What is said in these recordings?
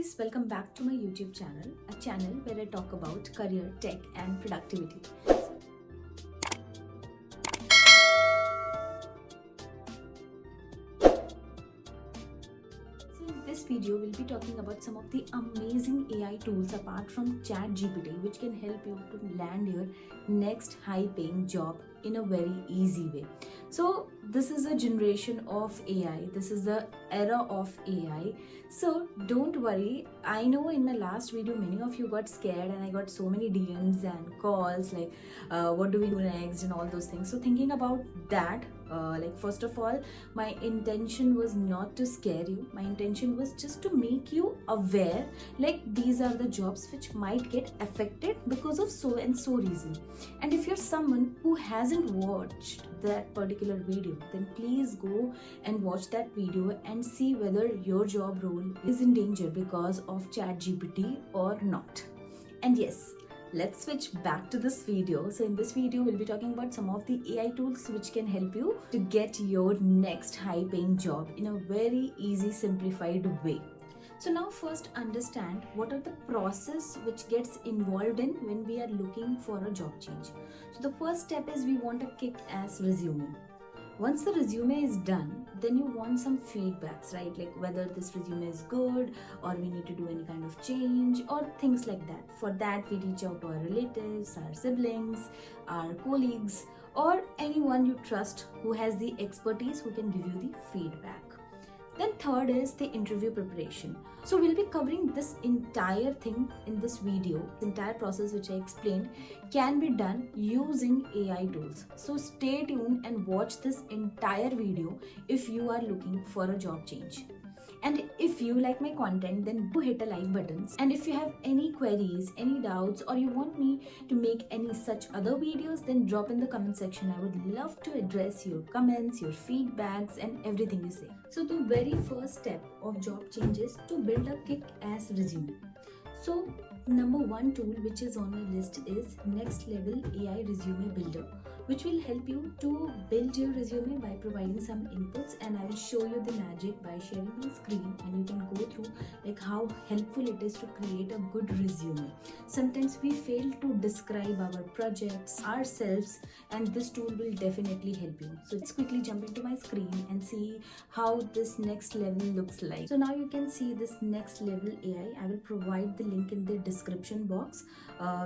guys, welcome back to my YouTube channel, a channel where I talk about career, tech and productivity. So in this video, we'll be talking about some of the amazing AI tools apart from ChatGPT, which can help you to land your next high-paying job in a very easy way. So this is a generation of AI. This is the era of AI. So don't worry. I know in my last video, many of you got scared and I got so many DMs and calls like, what do we do next and all those things. So thinking about that, first of all, my intention was not to scare you. My intention was just to make you aware, like these are the jobs which might get affected because of so and so reason. And if you're someone who hasn't watched that particular video, then please go and watch that video and see whether your job role is in danger because of ChatGPT or not. And yes, let's switch back to this video. So in this video, we'll be talking about some of the AI tools which can help you to get your next high-paying job in a very easy, simplified way. So now first understand what are the process which gets involved in when we are looking for a job change. So the first step is we want a kick-ass resume. Once the resume is done, then you want some feedbacks, right? Like whether this resume is good or we need to do any kind of change or things like that. For that, we reach out to our relatives, our siblings, our colleagues, or anyone you trust who has the expertise who can give you the feedback. Then third is the interview preparation. So we'll be covering this entire thing in this video. The entire process which I explained can be done using AI tools. So stay tuned and watch this entire video if you are looking for a job change. And if you like my content, then do hit a like button. And if you have any queries, any doubts, or you want me to make any such other videos, then drop in the comment section. I would love to address your comments, your feedbacks, and everything you say. So the very first step of job change is to build a kick-ass resume. So number one tool which is on my list is Next Level AI Resume Builder, which will help you to build your resume by providing some inputs, and I will show you the magic by sharing my screen, and you can go through like how helpful it is to create a good resume. Sometimes we fail to describe our projects, ourselves, and this tool will definitely help you. So let's quickly jump into my screen and see how this next level looks like. So now you can see this Next Level AI. I will provide the link in the description box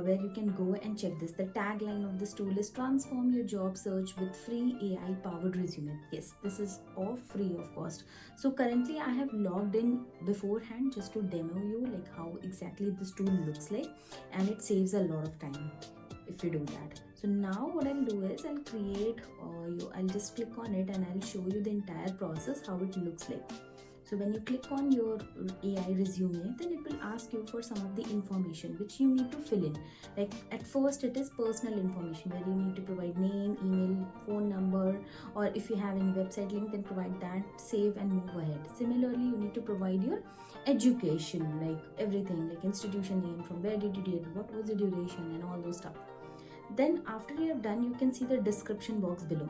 where you can go and check this. The tagline of this tool is transform your job search with free AI powered resume. Yes, this is all free of cost. So currently I have logged in beforehand just to demo you like how exactly this tool looks like, and it saves a lot of time if you do that. So now what I'll do is I'll just click on it and I'll show you the entire process how it looks like. So when you click on your AI resume, then it will ask you for some of the information which you need to fill in. Like at first it is personal information where you need to provide name, email, phone number, or if you have any website link, then provide that, save and move ahead. Similarly, you need to provide your education, like everything, like institution name, from where did you do it, what was the duration and all those stuff. Then after you have done, you can see the description box below.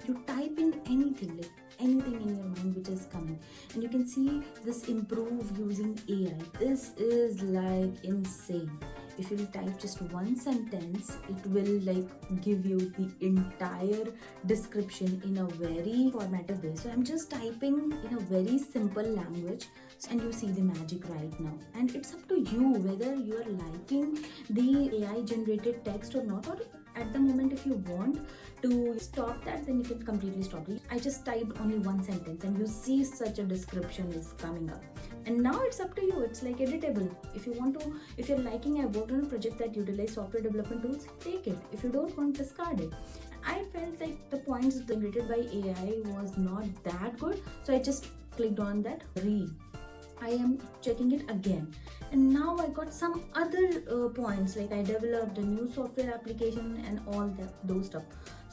You type in anything, like anything in your mind which is coming, and you can see this improve using AI. This is like insane. If you type just one sentence, it will like give you the entire description in a very formatted way. So I'm just typing in a very simple language and you see the magic right now. And it's up to you whether you are liking the AI generated text or not, or at the moment if you want to stop that, then you can completely stop it. I just typed only one sentence and you see such a description is coming up. And now it's up to you. It's like editable. If you want to, if you're liking, I worked on a project that utilized software development tools, take it. If you don't want, discard it. I felt like the points generated by AI was not that good, so I just clicked on that read. I am checking it again, and now I got some other points, like I developed a new software application and all those stuff.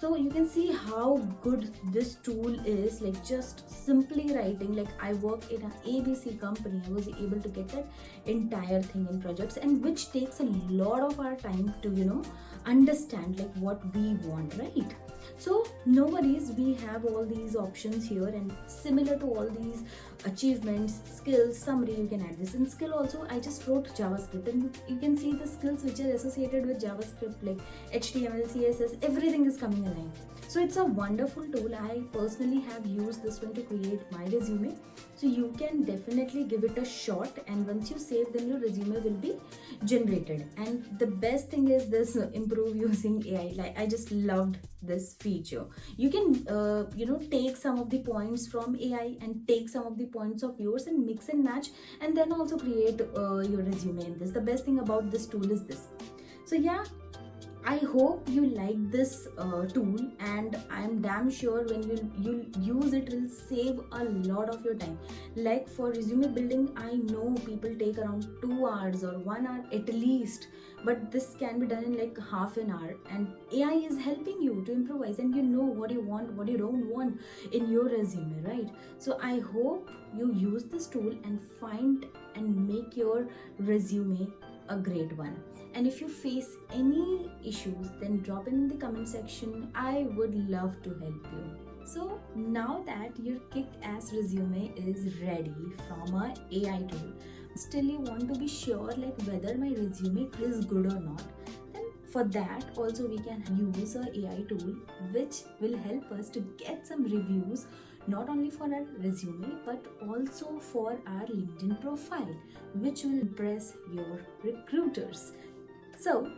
So you can see how good this tool is, like just simply writing. Like I work in an ABC company, I was able to get that entire thing in projects, and which takes a lot of our time to understand like what we want, right? So no worries, we have all these options here, and similar to all these achievements, skills, summary, you can add this. In skill also, I just wrote JavaScript, and you can see the skills which are associated with JavaScript like HTML, CSS, everything is coming aligned. So it's a wonderful tool. I personally have used this one to create my resume. So you can definitely give it a shot, and once you save, then your resume will be generated. And the best thing is this improve using AI. Like I just loved this feature. You can take some of the points from AI and take some of the points of yours and mix and match, and then also create your resume in this. The best thing about this tool is this. So yeah, I hope you like this tool, and I'm damn sure when you use it will save a lot of your time. Like for resume building, I know people take around 2 hours or 1 hour at least, but this can be done in like half an hour, and AI is helping you to improvise, and you know what you want, what you don't want in your resume, right? So I hope you use this tool and find and make your resume a great one. And if you face any issues, then drop it in the comment section. I would love to help you. So now that your kick-ass resume is ready from a AI tool, still you want to be sure like whether my resume is good or not, then for that also we can use a AI tool which will help us to get some reviews, not only for our resume but also for our LinkedIn profile, which will impress your recruiters. So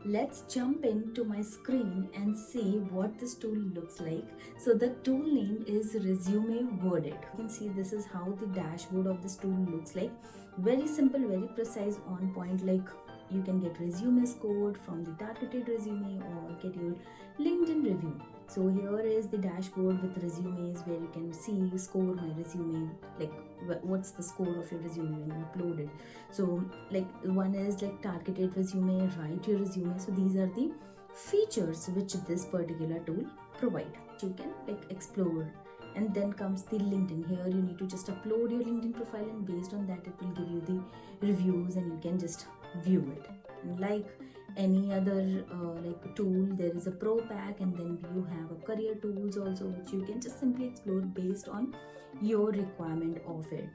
let's jump into my screen and see what this tool looks like. So the tool name is Resume Worded. You can see this is how the dashboard of this tool looks like. Very simple, very precise, on point. Like you can get resume scored from the targeted resume or get your LinkedIn review. So here is the dashboard with resumes where you can see score my resume, like what's the score of your resume when you upload it. So like one is like targeted resume, write your resume. So these are the features which this particular tool provide. You can like explore. And then comes the LinkedIn. Here you need to just upload your LinkedIn profile, and based on that it will give you the reviews and you can just view it. And like any other like tool, there is a pro pack, and then you have a career tools also, which you can just simply explore based on your requirement of it.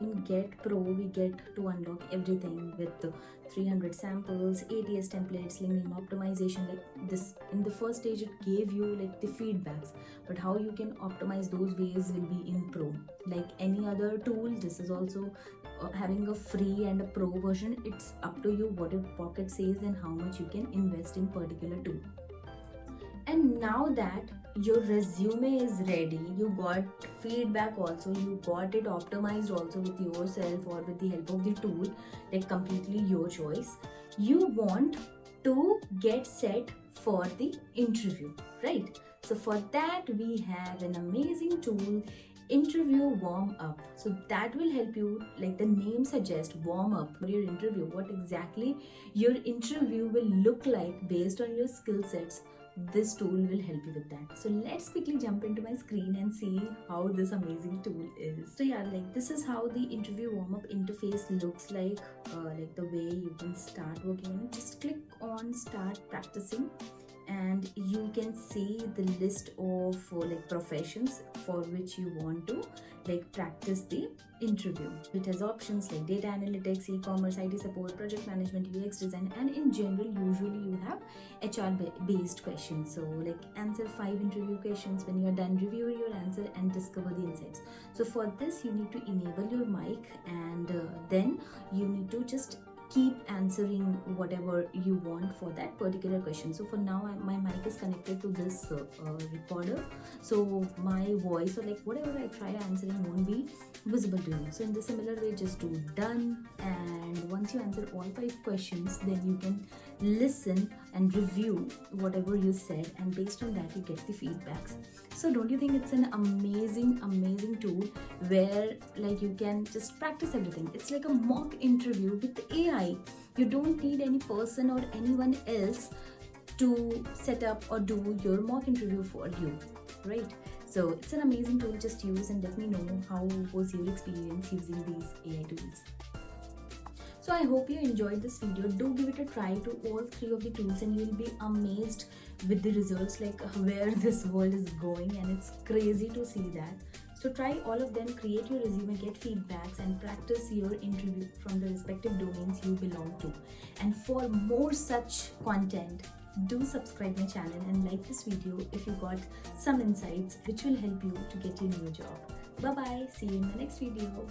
In Get Pro, we get to unlock everything with the 300 samples, ATS templates, LinkedIn optimization. Like this, in the first stage, it gave you like the feedbacks, but how you can optimize those ways will be in Pro. Like any other tool, this is also having a free and a pro version. It's up to you what your pocket says and how much you can invest in particular tool. And now that your resume is ready, you got feedback also, you got it optimized also with yourself or with the help of the tool, like completely your choice. You want to get set for the interview, right? So for that we have an amazing tool, interview warm up. So that will help you, like the name suggests, warm up for your interview, what exactly your interview will look like based on your skill sets. This tool will help you with that. So let's quickly jump into my screen and see how this amazing tool is. So yeah, like this is how the interview warm-up interface looks like the way you can start working on it. Just click on start practicing, and you can see the list of like professions for which you want to like practice the interview. It has options like data analytics, e-commerce, IT support, project management, UX design, and in general usually you have HR based questions. So like answer 5 interview questions. When you are done, review your answer and discover the insights. So for this you need to enable your mic, and then you need to just keep answering whatever you want for that particular question. So for now my mic is connected to this recorder, so my voice or like whatever I try answering won't be visible to you. So in the similar way, just do done, and once you answer all 5 questions, then you can listen and review whatever you said, and based on that you get the feedbacks. So don't you think it's an amazing tool where like you can just practice everything? It's like a mock interview with AI. You don't need any person or anyone else to set up or do your mock interview for you, right? So it's an amazing tool. Just use and let me know how was your experience using these AI tools. So I hope you enjoyed this video. Do give it a try to all three of the tools and you will be amazed with the results, like where this world is going, and it's crazy to see that. So try all of them, create your resume, get feedbacks and practice your interview from the respective domains you belong to. And for more such content, do subscribe my channel and like this video if you got some insights which will help you to get your new job. Bye bye, see you in my next video.